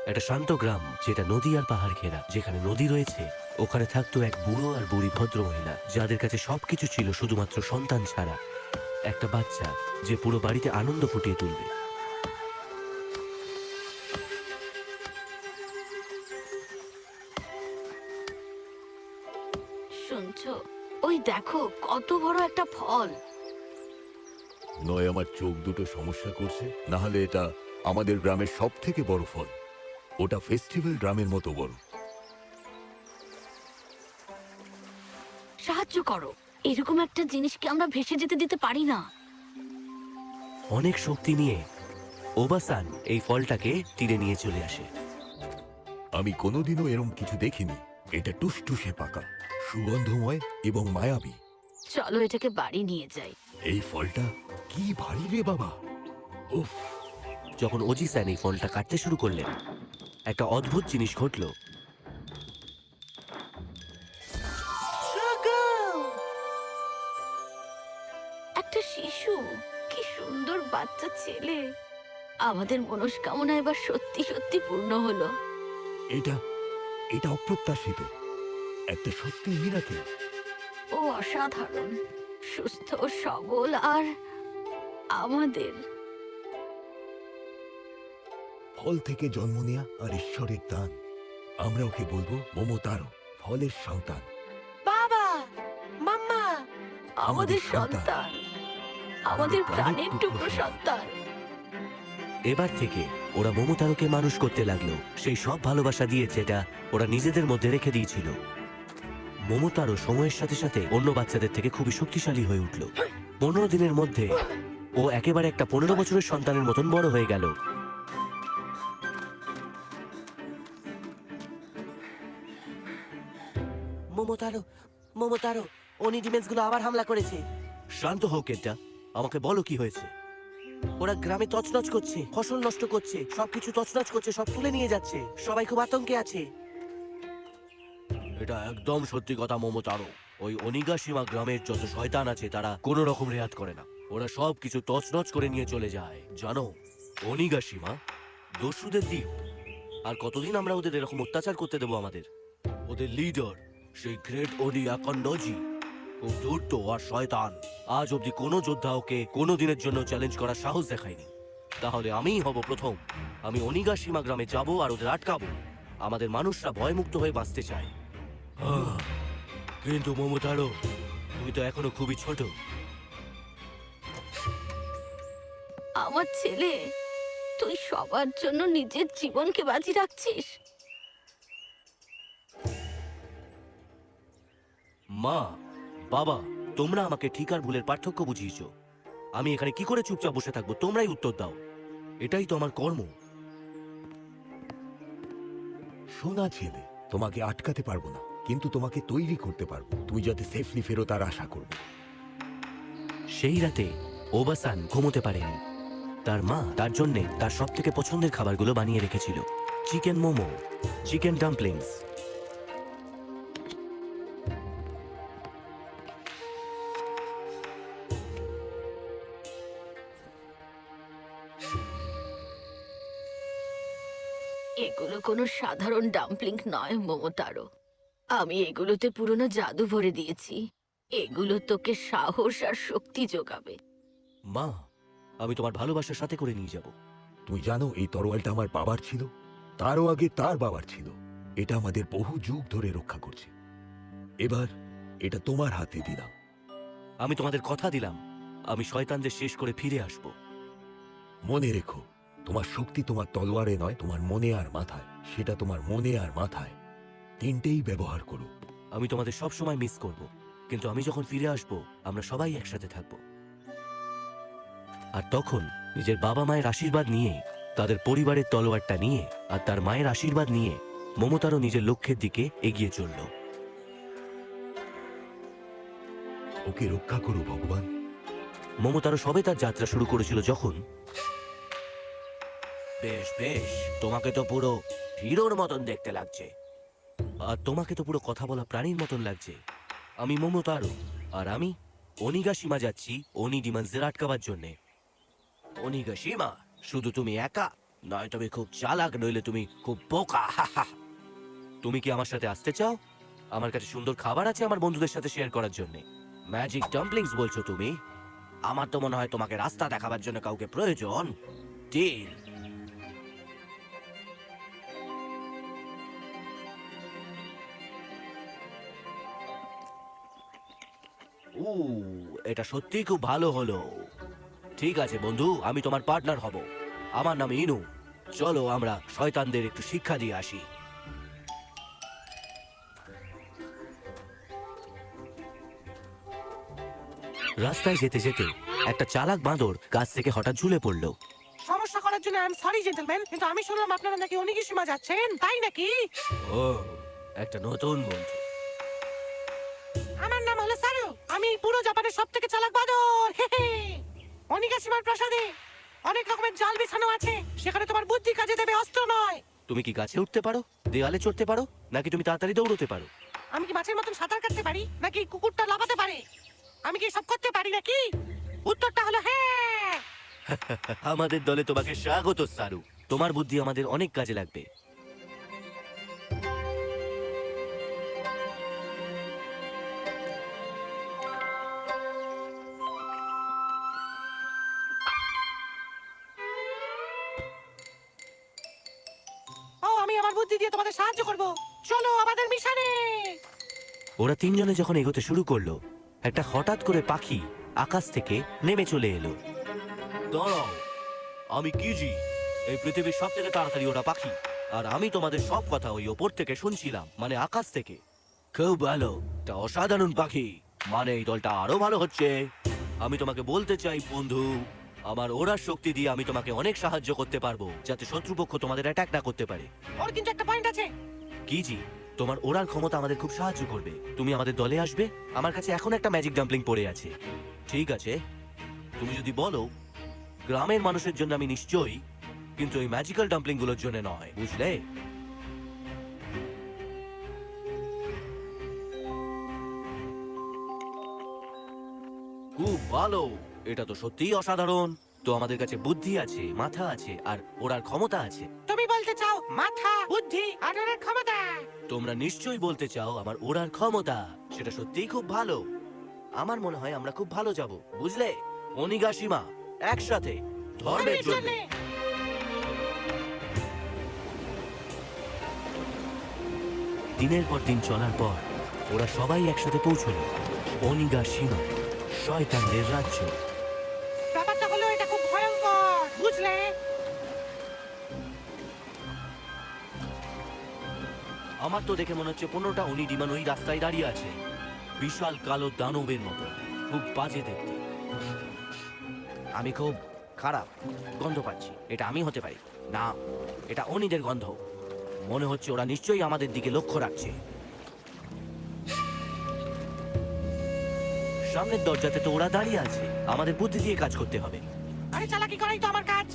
একটা শান্ত গ্রাম যেটা নদী আর পাহাড় ঘেরা। যেখানে নদী রয়েছে ওখানে থাকতো এক বুড়ো আর বুড়ি ভদ্র মহিলা, যাদের কাছে সবকিছু ছিল শুধুমাত্র সন্তান ছাড়া একটা বাচ্চা, যে পুরো বাড়িতে আনন্দ ফুটিয়ে তুলবে। শুনছো? ওই দেখো কত বড় একটা ফল। নয় আমার চোখ দুটো সমস্যা করছে, না হলে এটা আমাদের গ্রামের সব থেকে বড় ফল। ওটা ফেস্টিভ্যাল ড্রামের মতো বড়। সাহায্য করো, এরকম একটা জিনিসকে আমরা ভেসে যেতে দিতে পারি না। অনেক শক্তি নিয়ে ওবাসান এই ফলটাকে তীরে নিয়ে চলে আসে। আমি কোনোদিনও এরম কিছু দেখিনি। এটা টুসটুসে পাকা, সুগন্ধময় এবং মায়াবী। চলো এটাকে বাড়ি নিয়ে যাই। এই ফলটা কি ভারী রে বাবা! উফ! যখন ওজিসান এই ফলটা কাটতে শুরু করলেন, একটা অদ্ভুত জিনিস ঘটল। একটা শিশু, কি সুন্দর বাচ্চা ছেলে। আমাদের মনস্কামনা এবার সত্যি সত্যি পূর্ণ হলো। এটা এটা অপ্রত্যাশিত, একটা সত্যি মিরাকেল। ও অসাধারণ, সুস্থ সবল আর আমাদের। ফল থেকে জন্ম নেয়া আর ঈশ্বরের দান। আমরা ওকে বলবো মমতারো, ফলের সন্তান। বাবা, মাম্মা, আমাদের সন্তান, আমাদের প্রাণের টুকরো সন্তান। এবার থেকে ওরা মোমোতারোকে মানুষ করতে লাগলো, সেই সব ভালোবাসা দিয়ে যেটা ওরা নিজেদের মধ্যে রেখে দিয়েছিল। মোমোতারো সময়ের সাথে সাথে অন্য বাচ্চাদের থেকে খুবই শক্তিশালী হয়ে উঠল। 15 দিনের মধ্যে ও একেবারে একটা 15 বছরের সন্তানের মতন বড় হয়ে গেল। মোমোতারো, মোমোতারো, অনিডিমেন্স গুলো আবার হামলা করেছে। শান্ত হও কেন্টা, আমাকে বলো কি হয়েছে। ওরা গ্রামে তছনছ করছে, ফসল নষ্ট করছে, সবকিছু তছনছ করছে, সব তুলে নিয়ে যাচ্ছে। সবাই খুব আতঙ্কে আছে। এটা একদম সত্যি কথা মোমোতারো। ওই অনিগাশিমা গ্রামের যত শয়তান আছে তারা কোনো রকম রেয়াত করে না। ওরা সব কিছু তছনছ করে নিয়ে চলে যায়। জানো, অনিগাশিমা দস্যুদের দ্বীপ। আর কতদিন আমরা ওদের এরকম অত্যাচার করতে দেবো আমাদের? ওদের লিডার সেই গ্রেট ওনি আকান্ডজি খুব ধূর্ত আর শয়তান। আজ অব্দি কোনো যোদ্ধা ওকে কোনো দিনের জন্য চ্যালেঞ্জ করার সাহস দেখায়নি। তাহলে আমিই হব প্রথম। আমি অনিগাশিমা গ্রামে যাব আর ওদের আটকাবো। আমাদের মানুষরা ভয়মুক্ত হয়ে বাঁচতে চায়। কিন্তু মোমোতারো, তুমি তো এখনো খুবই ছোট। আমার ছেলে, তুই সবার জন্য নিজের জীবনকে বাজি রাখছিস। মা, বাবা, তোমরা আমাকে ঠিক আর ভুলের পার্থক্য বুঝিয়েছো। আমি এখানে কি করে চুপচাপ বসে থাকবো? তোমরাই উত্তর দাও। এটাই তো আমার কর্ম। সোনা ছেলে, তোমাকে আটকাতে পারবো না, কিন্তু তোমাকে তৈরি করতে পারবো। তুমি যাতে সেফলি ফেরো তার আশা করবো। সেই রাতে ওবাসান ঘুমোতে পারেনি। তার মা তার জন্যে তার সব থেকে পছন্দের খাবারগুলো বানিয়ে রেখেছিল। Chicken momo, chicken dumplings. এগুলো কোনো সাধারণ ডাম্পলিং নয় মোমোতারো। আমি এগুলোতে পুরনো জাদু ভরে দিয়েছি। এগুলো তোকে সাহস আর শক্তি যোগাবে। মা, আমি তোমার ভালোবাসার সাথে করে নিয়ে যাব। তুমি জানো এই তরোয়ালটা আমার বাবার ছিল, তারও আগে তার বাবার ছিল। এটা আমাদের বহু যুগ ধরে রক্ষা করছে। এবার এটা তোমার হাতে দিলাম। আমি তোমাদের কথা দিলাম, আমি শয়তানদের শেষ করে ফিরে আসব। মনে রেখো, তোমার শক্তি তোমার তলোয়ারে নয়, তোমার মনে আর মাথায়। সেটা তোমার মনে আর মাথায়, তিনটেই ব্যবহার করো। আমি তোমাদের সব সময় মিস করব, কিন্তু আমি যখন ফিরে আসব আমরা সবাই একসাথে থাকব। আর তখন নিজের বাবা মায়ের আশীর্বাদ নিয়ে, তাদের পরিবারের তলোয়ারটা নিয়ে আর তার মায়ের আশীর্বাদ নিয়ে মোমোতারো নিজের লক্ষ্যের দিকে এগিয়ে চলল। ওকে রক্ষা করো ভগবান। মোমোতারো সবে তার যাত্রা শুরু করেছিল যখন... বেশ বেশ, তোমাকে তো পুরো হিরোর মতন দেখতে লাগছে। আর তোমাকে তো পুরো কথা বলা প্রাণীর মতন লাগছে। আমি মোমোতারো, আর আমি অনিগাশিমা যাচ্ছি অনি ডিমান্সদের আটকাবার জন্যে। অনিগাশিমা, শুধু তুমি একা? নয় তুমি খুব চালাক, নইলে তুমি খুব বোকা। তুমি কি আমার সাথে আসতে চাও? আমার কাছে সুন্দর খাবার আছে আমার বন্ধুদের সাথে শেয়ার করার জন্য। ম্যাজিক ডাম্পলিংস বলছো তুমি? আমার তো মনে হয় তোমাকে রাস্তা দেখাবার জন্য কাউকে প্রয়োজন। ডিল। এটা সত্যি খুব ভালো হলো। ঠিক আছে বন্ধু, আমি তোমার পার্টনার হব। আমার নাম ইনু। চলো আমরা শয়তানদের একটু শিক্ষা দিয়ে আসি। রাস্তায় যেতে যেতে একটা চালাক বাঁদর গাছ থেকে হঠাৎ ঝুলে পড়লো। সমস্যা করার জন্য আই এম সরি জেন্টলম্যান, কিন্তু আমি শুনলাম আপনারা নাকি অনিগিসীমা যাচ্ছেন, তাই নাকি? ও, একটা নতুন বন্ধু। আমার নাম হলো সারু, আমি পুরো জাপানের সবথেকে চালাক বাঁদর। অনিগাসীমার প্রাসাদে অনেক রকমের জাল বিছানো আছে, সেখানে তোমার বুদ্ধি কাজে দেবে, অস্ত্র নয়। তুমি কি গাছে উঠতে পারো, দেওয়ালে চড়তে পারো, নাকি তুমি তাড়াতাড়ি দৌড়তে পারো? আমি কি মাছের মতন সাঁতার কাটতে পারি, নাকি কুকুরটা লাফাতে পারে? আমি কি সব করতে পারি নাকি? উত্তরটা হলো হ্যাঁ। আমাদের দলে তোমাকে স্বাগত সারু। তোমার বুদ্ধি আমাদের অনেক কাজে লাগবে। ও, আমি আমার বুদ্ধি দিয়ে তোমাদের সাহায্য করব। চলো আমাদের মিশনে। ওরা তিনজনে যখন এগোতে শুরু করলো, একটা হঠাৎ করে পাখি আকাশ থেকে নেমে চলে এলো। দাঁড়াও, আমি কিজি, এই পৃথিবীর সব থেকে তাড়াতাড়ি ওরা পাখি। আর আমি তোমাদের সব কথা ওই ওপর থেকে শুনছিলাম, মানে আকাশ থেকে। খুব ভালো, একটা অসাধারণ পাখি, মানে এই দলটা আরো ভালো হচ্ছে। আমি তোমাকে বলতে চাই বন্ধু, আমার ওড়ার শক্তি দিয়ে আমি তোমাকে অনেক সাহায্য করতে পারবো, যাতে শত্রুপক্ষ তোমাদের অ্যাটাক না করতে পারে। ওর কিন্তু একটা পয়েন্ট আছে। কিজি, তোমার ওড়ার ক্ষমতা আমাদের খুব সাহায্য করবে। তুমি আমাদের দলে আসবে? আমার কাছে এখন একটা ম্যাজিক ডাম্পলিং পড়ে আছে। ঠিক আছে, তুমি যদি বলো। গ্রামের মানুষের জন্য আমি নিশ্চয়ই, কিন্তু এই ম্যাজিক্যাল ডাম্পলিং গুলোর জন্য নয়, বুঝলে? খুব ভালো, এটা তো সত্যিই অসাধারণ। তো আমাদের কাছে বুদ্ধি আছে, মাথা আছে, আর ওড়ার ক্ষমতা আছে। তুমি বলতে চাও মাথা, বুদ্ধি আর ওর ক্ষমতা? তোমরা নিশ্চয়ই বলতে চাও আমার ওড়ার ক্ষমতা। সেটা সত্যিই খুব ভালো। আমার মনে হয় আমরা খুব ভালো যাব, বুঝলে? অনিগাসীমা, একসাথে ধর্মের জন্য। দিনের পর দিন চলার পর ওরা সবাই একসাথে পৌঁছলো অনিগাসীমা, শয়তানদের রাজ্য। ব্যাপারটা হলো এটা খুব ভয়ঙ্কর, বুঝলে? আমার তো দেখে মনে হচ্ছে 15টা অনিডিমান ওই রাস্তায় দাঁড়িয়ে আছে, বিশাল কালো দানবের মতো, খুব বাজে দেখতে। আমি খুব খারাপ গন্ধ পাচ্ছি। এটা আমি হতে পারি না, এটা অনিদের গন্ধ। মনে হচ্ছে ওরা নিশ্চয়ই আমাদের দিকে লক্ষ্য রাখছে। সামনের দরজাতে তো ওরা দাঁড়িয়ে আছে, আমাদের বুদ্ধি দিয়ে কাজ করতে হবে। আরে চালাকি করাই তো আমার কাজ।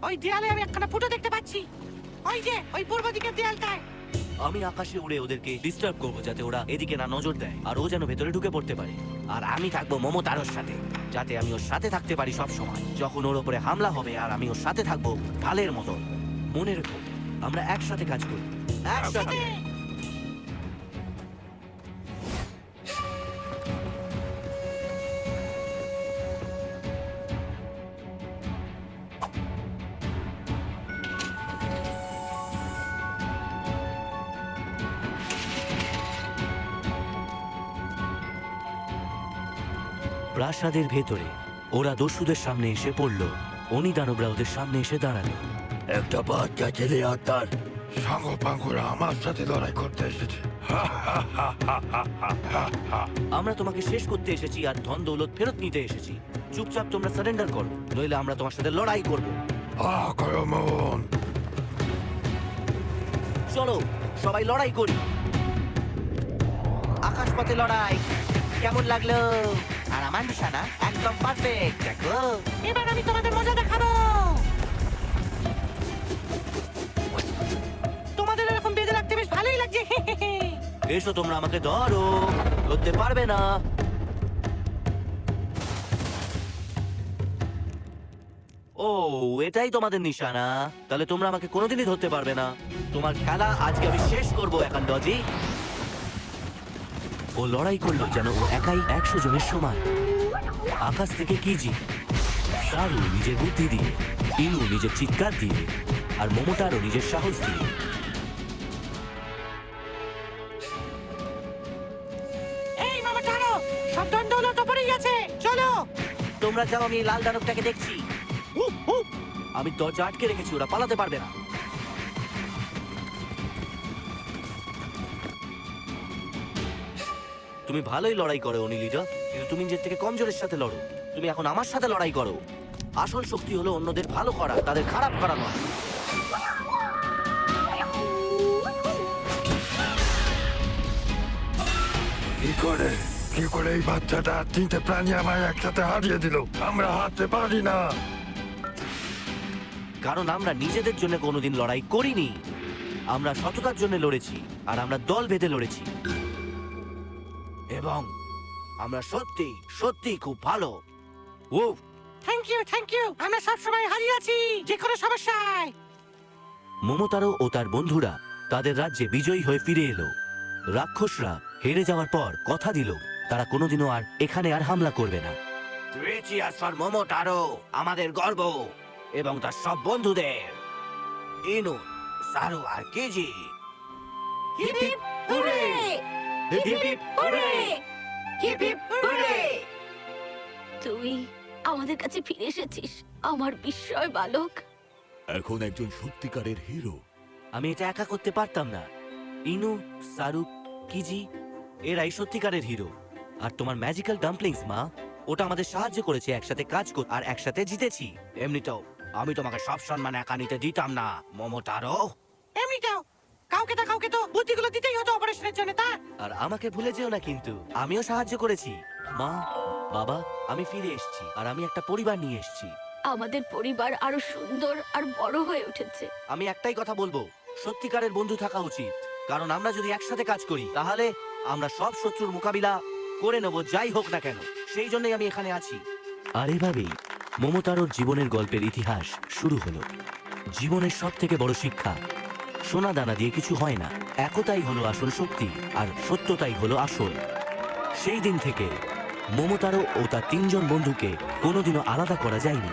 ওই দেয়ালে আমি একখানা ফুটো দেখতে পাচ্ছি, ওই যে ওই পূর্ব দিকের দেয়ালটায়। আমি আকাশে উড়ে ওদেরকে ডিস্টার্ব করবো, যাতে ওরা এদিকে না নজর দেয়, আর ও যেন ভেতরে ঢুকে পড়তে পারে। আর আমি থাকবো মমতারোর সাথে, যাতে আমি ওর সাথে থাকতে পারি সব সময়, যখন ওর উপরে হামলা হবে। আর আমি ওর সাথে থাকবো ঢালের মতো। মনে রেখো, আমরা একসাথে কাজ করি, একসাথে। প্রাসাদের ভেতরে ওরা দস্যুদের সামনে এসে পড়ল। অনি দানবরা ওদের সামনে এসে দাঁড়ালো। একটা বাচ্চা ছেলে আর তার সাঙ্গপাঙ্গরা আমার সাথে লড়াই করতে এসেছে। আমরা তোমাকে শেষ করতে এসেছি আর ধন দৌলত ফেরত নিতে এসেছি। চুপচাপ তোমরা সারেন্ডার করো, নইলে আমরা তোমার সাথে লড়াই করব। আক্রমণ! চলো সবাই লড়াই করি। আকাশপথে লড়াই কেমন লাগলো? আর আমার নিশানা একদম পারফেক্ট, দেখো। এবার আমি তোমাদের মজা দেখাবো। তোমাদের এরকম বেঁধে রাখতে বেশ ভালোই লাগছে। এসো তোমরা আমাকে ধরো, ধরতে পারবে না। ও, এটাই তোমাদের নিশানা? তাহলে তোমরা আমাকে কোনোদিনই ধরতে পারবে না। তোমার খেলা আজকে আমি শেষ করবো একান্ডজি। ও লড়াই করলো যেন ও একাই 100 জনের সমান। আকাশ থেকে কিজি, সারু নিজের বুদ্ধি দিয়ে, ইনু নিজের চিৎকার দিয়ে, আর মোমোটারও নিজের সাহস দিয়ে। এই মোমোটারো, সব দণ্ডলত পড়েই আছে, চলো। তোমরা যাও, আমি এই লাল দানবটাকে দেখছি। আমি দরজা আটকে রেখেছি, ওরা পালাতে পারবে না। তুমি ভালোই লড়াই করো অনিলিডা, কিন্তু তুমি নিজের থেকে কমজোরের সাথে লড়ো। তুমি এখন আমার সাথে লড়াই করো। আসল শক্তি হলো অন্যদের ভালো করা, তাদের খারাপ করা নয়। কি করে এই বাচ্চাটা 3টে প্রাণী আমায় একসাথে হারিয়ে দিল? আমরা হারতে পারি না। কারণ আমরা নিজেদের জন্য কোনোদিন লড়াই করিনি। আমরা সততার জন্য লড়েছি, আর আমরা দল বেঁধে লড়েছি। এবং আমরা সত্যি সত্যি খুব ভালো। ও, থ্যাংক ইউ, আমরা সবসময় হাজির আছি যে কোনো সমস্যায়। মোমোতারো ও তার বন্ধুরা তাদের রাজ্যে বিজয়ী হয়ে ফিরে এলো। রাক্ষসরা হেরে যাওয়ার পর কথা দিল তারা কোনোদিনও আর এখানে আর হামলা করবে না। মোমোতারো আমাদের গর্ব, এবং তার সব বন্ধুদের, ইনু, সারু আর Keji. Hip hip hooray! Hip hip hooray! Hip hip hooray! তুই আমাদের কাছে ফিরে এসেছিস, আমার বিস্ময় বালক। এখন একজন সত্যিকারের হিরো। আমি এটা একা করতে পারতাম না। ইনু, সারু, কিজি এরাই সত্যিকারের হিরো। আর তোমার ম্যাজিক্যাল ডাম্পলিংস মা, ওটা আমাদের সাহায্য করেছে একসাথে কাজ করতে, আর একসাথে জিতেছি। এমনিতেও আমি তোমাকে সব সম্মান একা নিতে দিতাম না মোমোতারো। এমনিতেও কাউকে তো বুদ্ধিগুলো দিতেই হতো অপারেশনের জন্য, তা? আর আমাকে ভুলে যেও না কিন্তু, আমিও সাহায্য করেছি। মা, বাবা, আমি ফিরে এসেছি, আর আমি একটা পরিবার নিয়ে এসেছি। আমাদের পরিবার আরো সুন্দর আর বড় হয়ে উঠেছে। আমি একটাই কথা বলবো, সত্যিকারের বন্ধু থাকা উচিত। কারণ আমরা যদি একসাথে কাজ করি তাহলে আমরা সব শত্রুর মোকাবিলা করে নেব, যাই হোক না কেন। সেই জন্যই আমি এখানে আছি। আর এভাবেই মোমোতারোর জীবনের গল্পের ইতিহাস শুরু হলো। জীবনের সব থেকে বড় শিক্ষা, সোনা দানা দিয়ে কিছু হয় না। একতাই হলো আসল শক্তি, আর সত্যতাই হলো আসল। সেই দিন থেকে মোমোতারো ও তার 3জন বন্ধুকে কোনোদিনও আলাদা করা যায়নি।